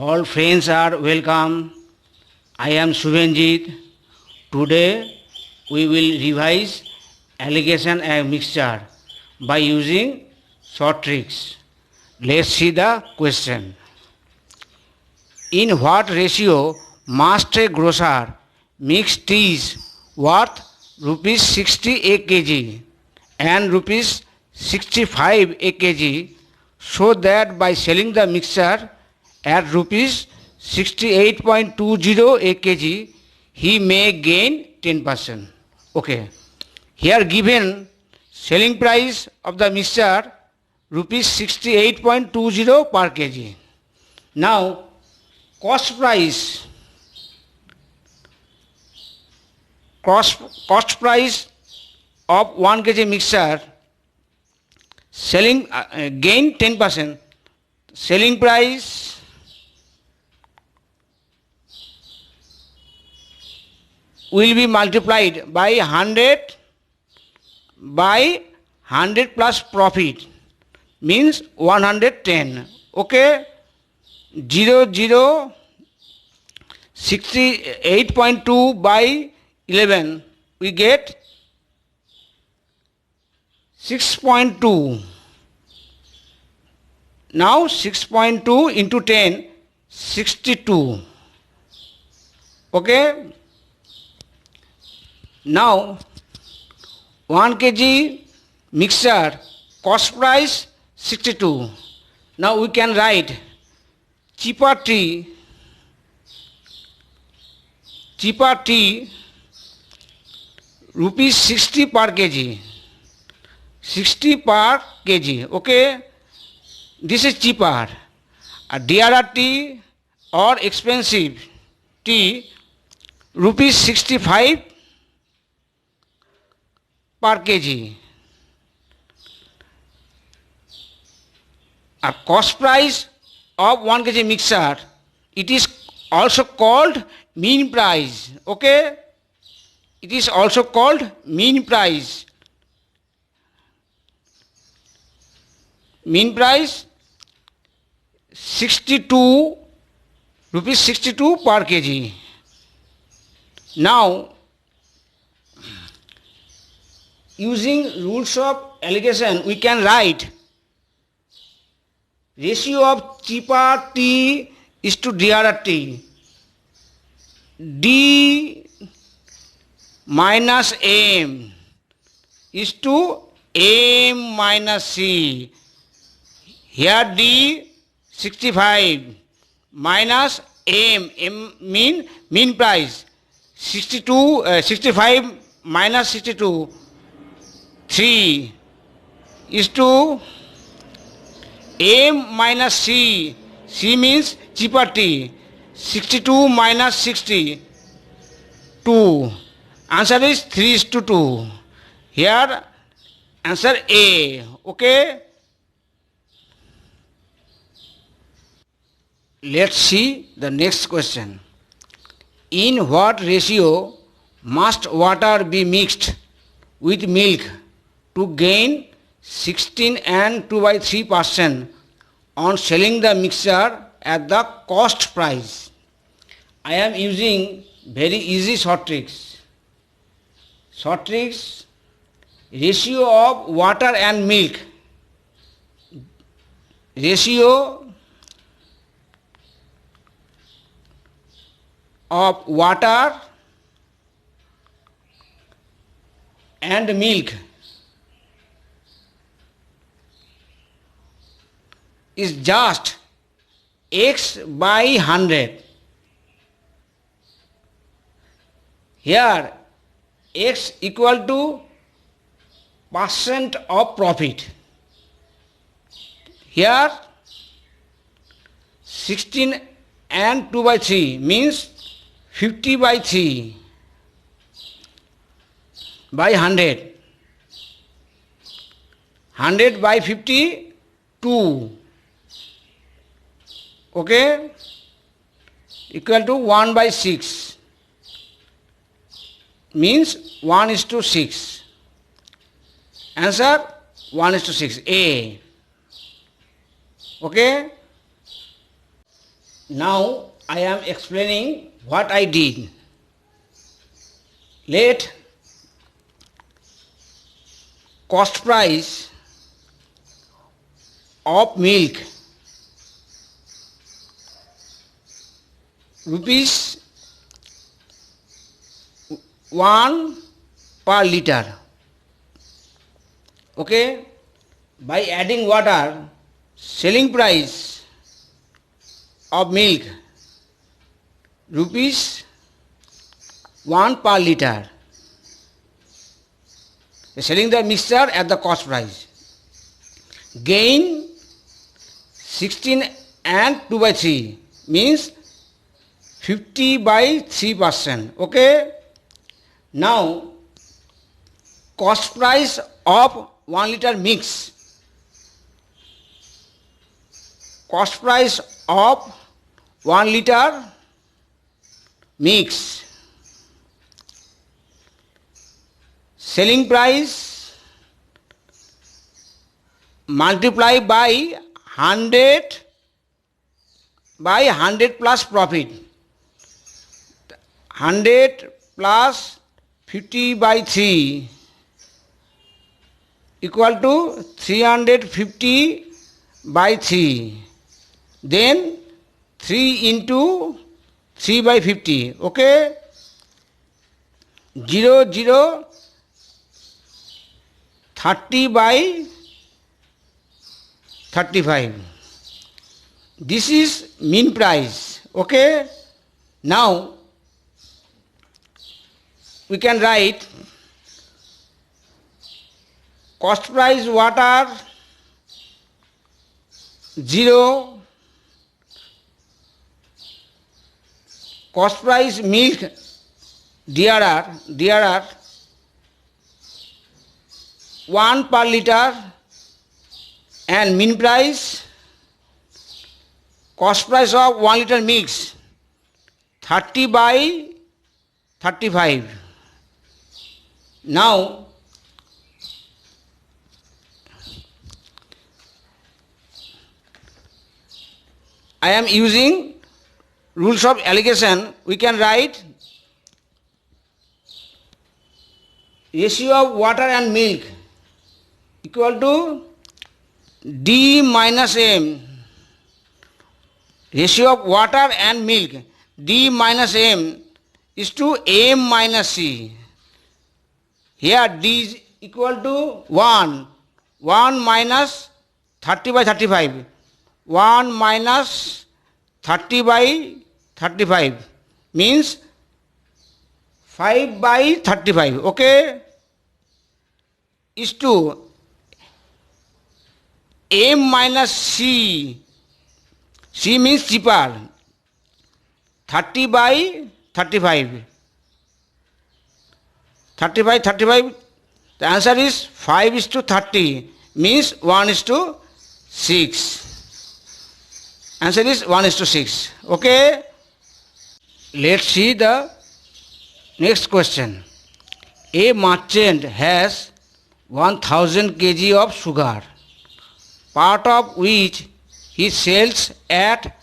All friends are welcome. I am Subenjit. Today we will revise alligation and mixture by using short tricks. Let's see the question. In what ratio must a grocer mix teas worth rupees 60 a kg and rupees 65 a kg so that by selling the mixture at rupees 68.20 a kg he may gain 10%. Okay. Here given selling price of the mixture rupees 68.20 per kg. Now cost price of 1 kg mixture selling gain 10%. Selling price will be multiplied by 100 plus profit means 110. Okay, 68.2 by 11 we get 6.2. Now 6.2 into 10, 62. Okay. Now 1 kg mixture cost price 62. Now we can write cheaper tea rupees 60 per kg. 60 per kg. Okay. This is cheaper. A dearer tea or expensive tea rupees 65 per kg. A cost price of 1 kg mixture, it is also called mean price. Okay, it is also called mean price. Mean price 62 rupees 62 per kg. Now using rules of alligation we can write ratio of cheaper tea is to dearer tea. D minus M is to M minus C. Here D 65 minus M mean mean price 65 minus 62 3 is to M minus C. C means cheaper tea. 62 minus 60 2. Answer is 3:2. Here answer A. Okay. Let's see the next question. In what ratio must water be mixed with milk to gain 16 and 2/3% on selling the mixture at the cost price? I am using very easy short tricks. Short tricks, ratio of water and milk. Ratio of water and milk is just x by 100. Here x equal to percent of profit. Here 16 and 2/3 means 50/3 by 100. 100 by 50 2. Okay, equal to 1/6 means 1:6. Answer 1:6 A. Okay. Now I am explaining what I did. Let cost price of milk rupees 1 per liter. Okay, by adding water, selling price of milk rupees 1 per liter. Selling the mixture at the cost price. Gain 16 and 2 by 3 means 50 by 3%. Okay. Now cost price of 1 liter mix. Cost price of 1 liter mix. Selling price multiply by 100 plus profit. 100 plus 50 by 3 equal to 350 by 3. Then 3 into 3 by 50. Okay. 0, 0, 30 by 35. This is mean price. Okay. Now we can write cost price water 0, cost price milk DRR 1 per liter, and mean price cost price of 1 liter mix 30 by 35. Now I am using rules of allocation. We can write ratio of water and milk equal to D minus M. Ratio of water and milk D minus M is to M minus C. Here D is equal to 1. 1 minus 30 by 35. 1 minus 30 by 35 means 5 by 35. Okay. Is to M minus C. C means cheaper. 30 by 35. 30 by 35. The answer is 5 is to 30 means 1 is to 6. Answer is 1 is to 6. Okay. Let's see the next question. A merchant has 1000 kg of sugar, part of which he sells at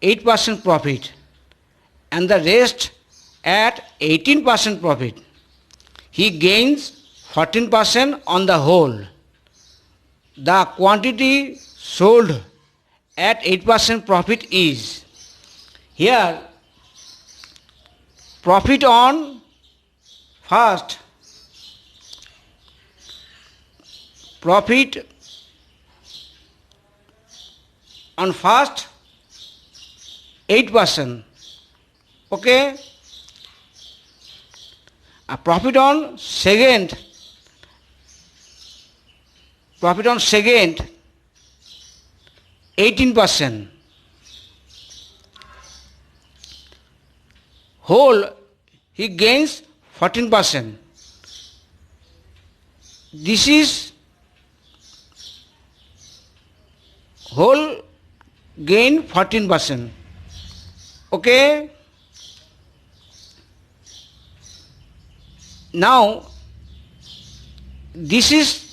8% profit and the rest at 18% profit. He gains 14% on the whole. The quantity sold at 8% profit is. Here profit on first, profit on first 8%. Okay. A profit on second 18%. Whole he gains 14%. This is whole gain 14%. Okay. Now this is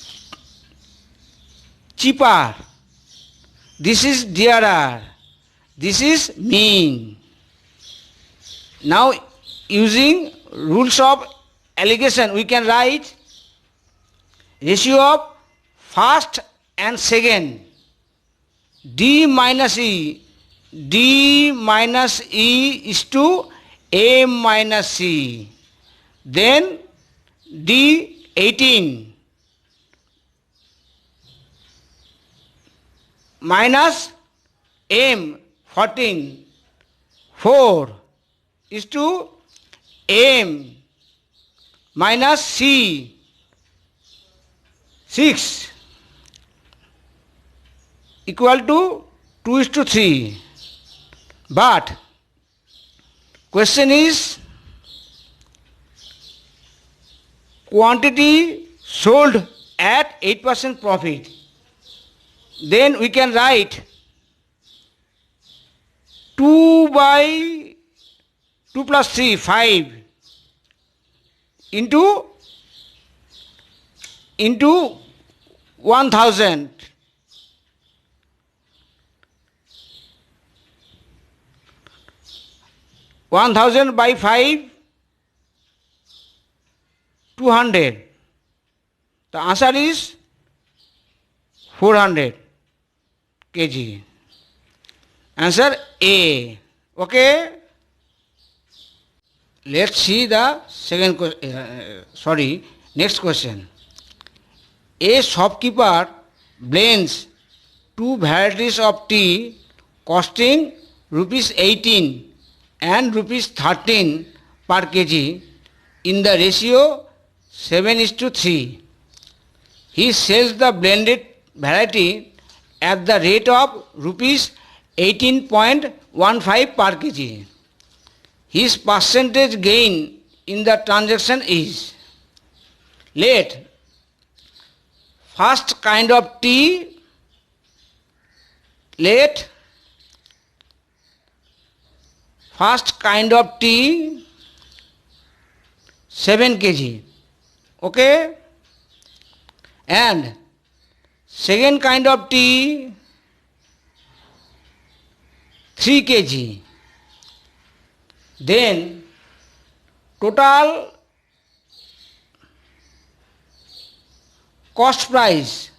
cheaper. This is dearer. This is mean. Now using rules of allegation we can write ratio of first and second. D minus E is to A minus C. Then D 18 minus M 14, 4 is to M minus C 6 equal to 2 is to 3. But question is quantity sold at 8% profit. Then we can write 2 by 2 plus 3, 5 into 1000. 1000 by 5, 200. The answer is 400 kg. Answer A. Okay. Let's see the next question. A shopkeeper blends two varieties of tea costing rupees 18 and rupees 13 per kg in the ratio 7:3. He sells the blended variety at the rate of rupees 18.15 per kg. His percentage gain in the transaction is, let first kind of tea 7 kg, okay, and second kind of tea 3 kg. Then total cost price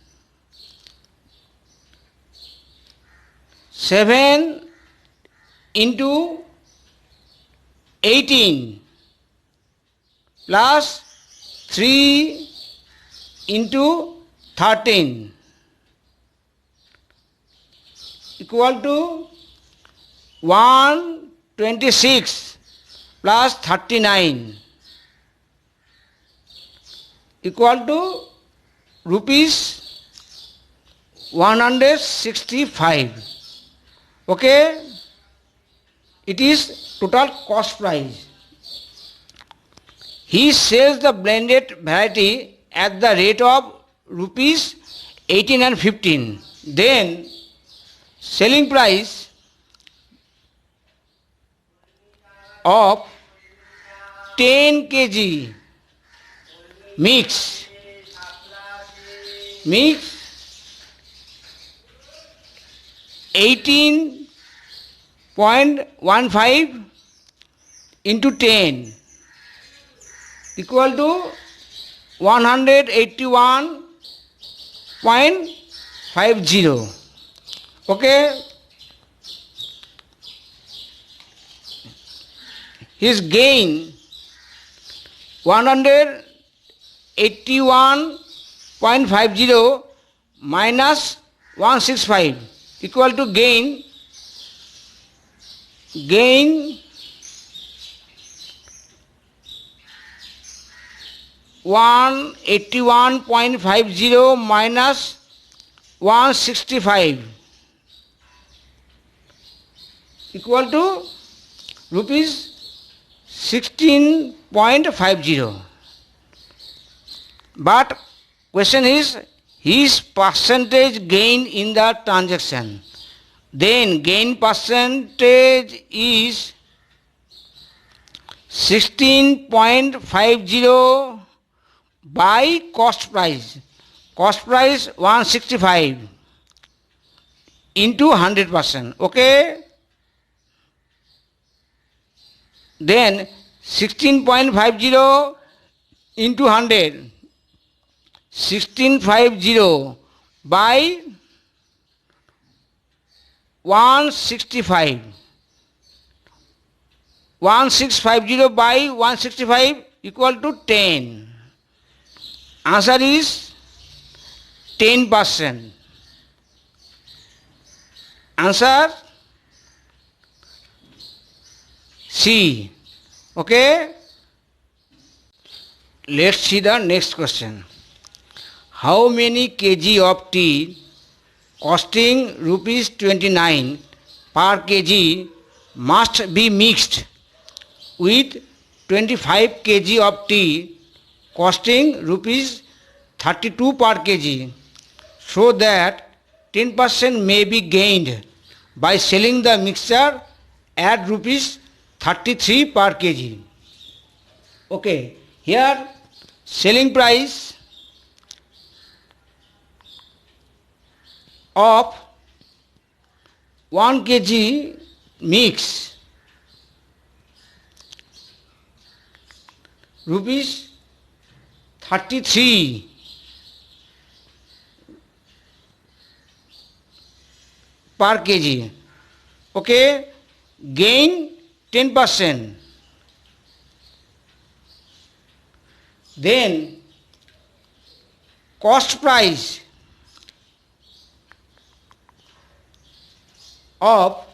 7 into 18 plus 3 into 13 equal to 126 plus 39 equal to rupees 165. Okay, it is total cost price. He sells the blended variety at the rate of rupees 18 and 15. Then selling price of 10 kg mix 18.15 into 10 equal to 181.50. Okay, his gain 181.50 minus 165 equal to gain 181.50 minus 165 equal to rupees 16.50. But question is his percentage gain in the transaction. Then gain percentage is 16.50 by cost price. Cost price 165 into 100%. Okay. then 16.50 into 100, 1650 by 165, 1650 by 165 equal to 10. Answer is 10%. Answer C. Okay. Let's see the next question. How many kg of tea costing rupees 29 per kg must be mixed with 25 kg of tea costing rupees 32 per kg, so that 10% may be gained by selling the mixture at rupees 33 per kg. Okay, here selling price of 1 kg mix rupees 33 per kg. Okay, gain 10%. Then cost price of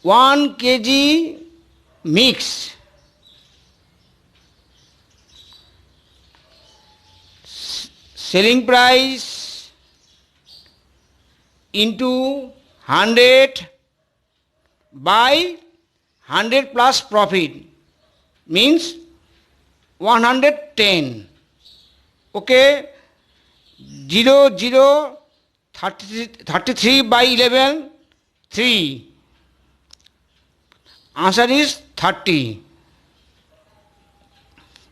1 kg mix selling price into 100 by 100 plus profit means 110. Okay, 33 by 11, 3. Answer is 30.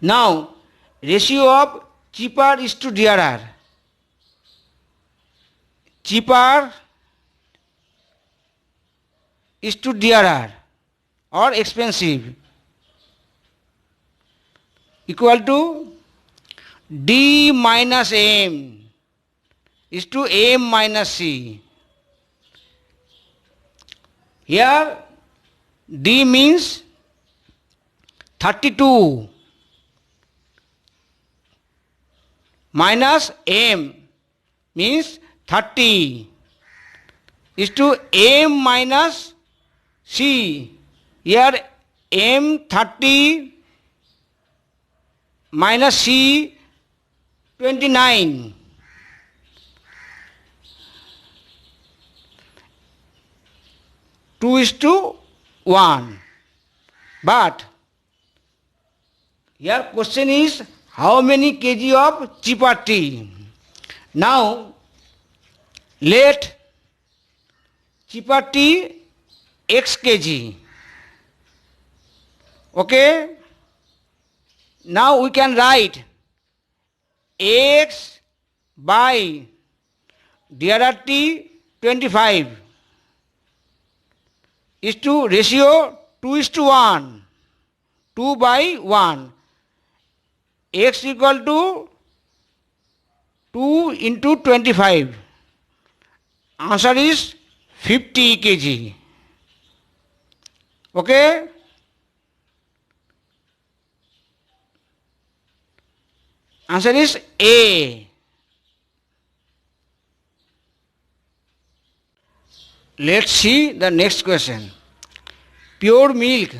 Now ratio of cheaper is to dearer. Cheaper is to dearer or expensive equal to D minus M is to M minus C. Here D means 32 minus M means 30 is to M minus C. Here M 30 minus C 29. Two is to 1. But here question is how many kg of cheaper tea? Now let cheaper tea x kg. Okay. Now we can write x by dearer tea 25 is to ratio 2 is to 1. 2 by 1. X equal to 2 into 25. Answer is 50 kg. Okay. Answer is A. Let's see the next question. Pure milk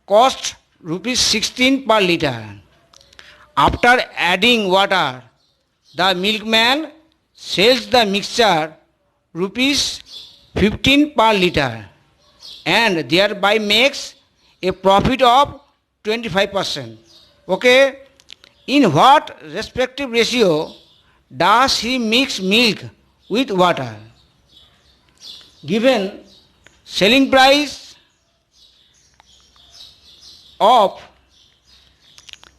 costs rupees 16 per liter. After adding water, the milkman sells the mixture rupees 15 per liter and thereby makes a profit of 25%. Okay. In what respective ratio does he mix milk with water? Given selling price of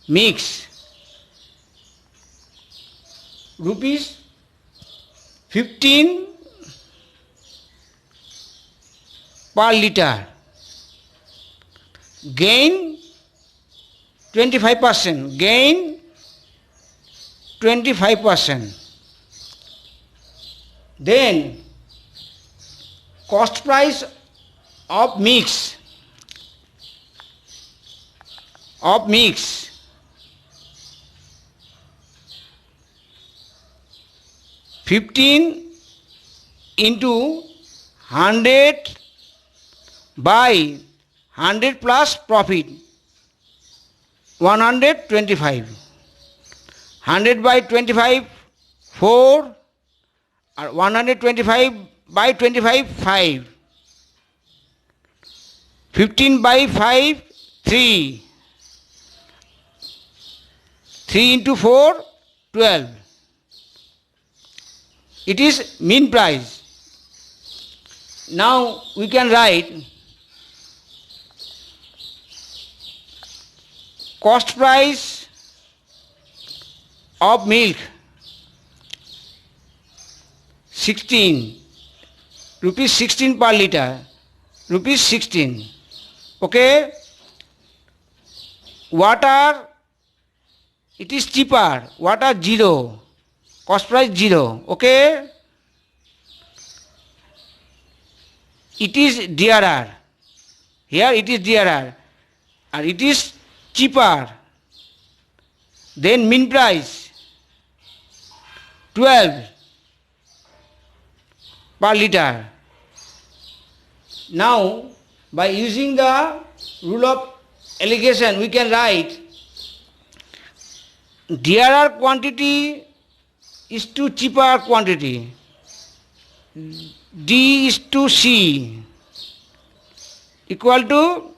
mix rupees 15 per liter gain 25%, gain 25%. Then cost price of mix 15 into 100 by 100 plus profit 125. 100 by 25 4 or 125 by 25 5. 15 by 5 3. 3 into 4 12. It is mean price. Now we can write cost price of milk 16 rupees 16 per liter, rupees 16. Okay. Water, it is cheaper. Water 0. Cost price 0. Okay. It is dearer. Here it is dearer. And it is cheaper. Then mean price 12 per liter. Now by using the rule of allegation we can write dearer quantity is to cheaper quantity. D is to C equal to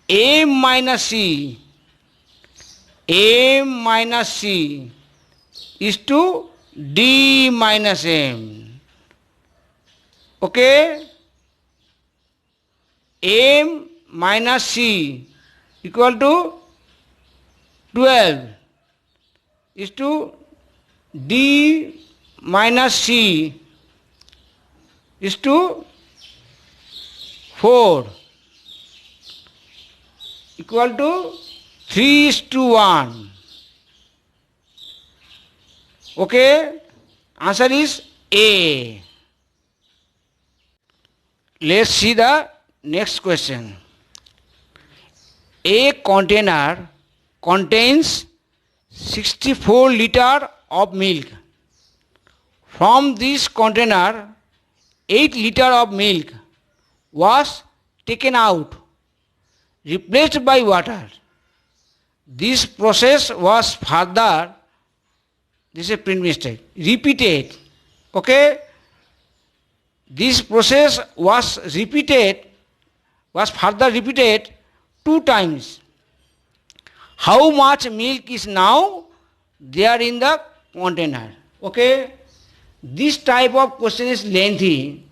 A minus C. A minus C is to D minus M. Okay. M minus C equal to 12 is to D minus C is to 4 equal to 3 is to 1. Okay. Answer is A. Let's see the next question. A container contains 64 liter of milk. From this container 8 liter of milk was taken out, replaced by water. This process was further, this is a print mistake, repeated. Okay. This process was further repeated 2 times. How much milk is now there in the container? Okay. This type of question is lengthy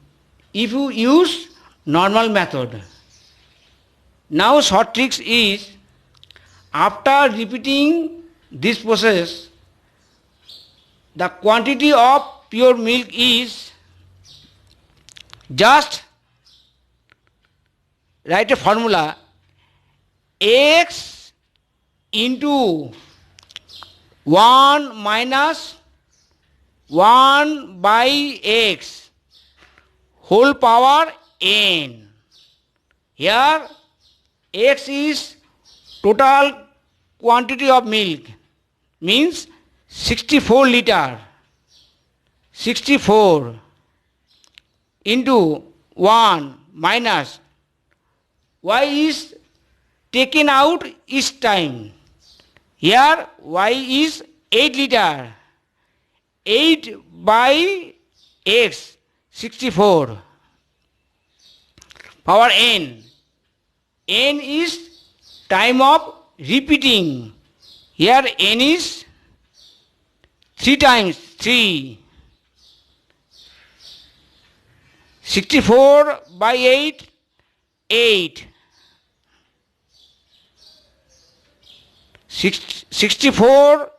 if you use normal method. Now short tricks is, after repeating this process, the quantity of pure milk is, just write a formula, x into 1 minus 1 by x whole power n. Here x is total quantity of milk, means 64 liter. 64 into 1 minus y is taken out each time. Here y is 8 liter. 8 by x 64 power n. N is time of repeating. Here n is 3 times 3. 64 by 8 8. 64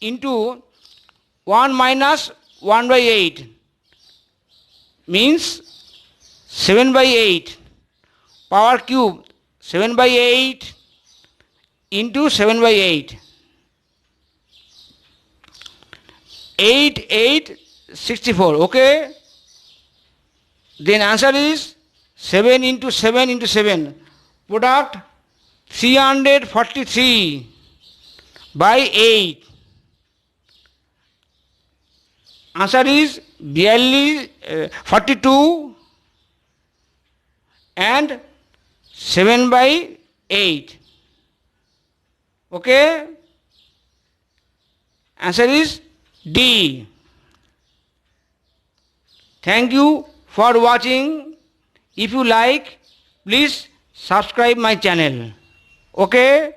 into 1 minus 1 by 8 means 7 by 8 power cube 7 by 8 into 7 by 8. 8, 8, 64. Okay. Then answer is 7 into 7 into 7. Product 343 by 8. Answer is 42 and 7 by 8. Okay. Answer is D. Thank you for watching. If you like, please subscribe my channel. Okay.